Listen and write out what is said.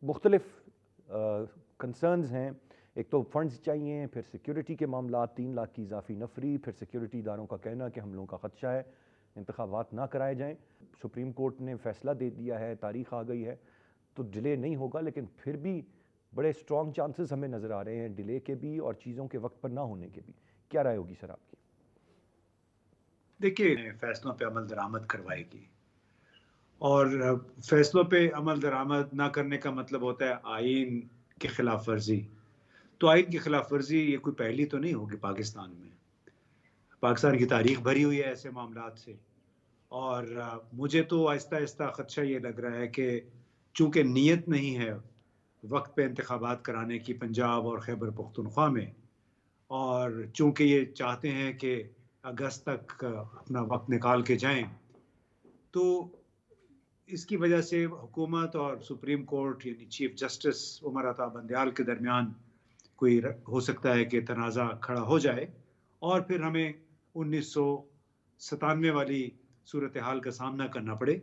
मुख्तलिफ कंसर्न्स हैं। एक तो फंड्स चाहिए, फिर सिक्योरिटी के मामला, 3 लाख की इजाफी नफरी, फिर सिक्योरिटी इदारों का कहना कि हम लोगों का खदशा है इंतखाबात ना कराए जाएं। सुप्रीम कोर्ट ने फैसला दे दिया है, तारीख आ गई है, तो डिले नहीं होगा, लेकिन फिर भी बड़े स्ट्रॉन्ग चांसेस हमें नज़र आ रहे हैं डिले के भी और चीज़ों के वक्त पर ना होने के भी। क्या राय होगी सर आपकी? देखिए, फैसलों पे अमल दरामद करवाएगी और फैसलों पे अमल दरामद ना करने का मतलब होता है आइन की खिलाफ वर्जी। तो आइन की खिलाफ वर्जी ये कोई पहली तो नहीं होगी पाकिस्तान में। पाकिस्तान की तारीख भरी हुई है ऐसे मामलात से और मुझे तो आहिस्ता-आहिस्ता खदशा ये लग रहा है कि चूँकि नीयत नहीं है वक़्त पे इंतखाबात कराने की पंजाब और खैबर पख्तूनख्वा में और चूँकि ये चाहते हैं कि अगस्त तक अपना वक़्त निकाल के जाएँ, तो इसकी वजह से हुकूमत और सुप्रीम कोर्ट यानी चीफ जस्टिस उमर अता बंदयाल के दरमियान कोई हो सकता है कि तनाज़ा खड़ा हो जाए और फिर हमें 1997 वाली सूरत हाल का सामना करना पड़े।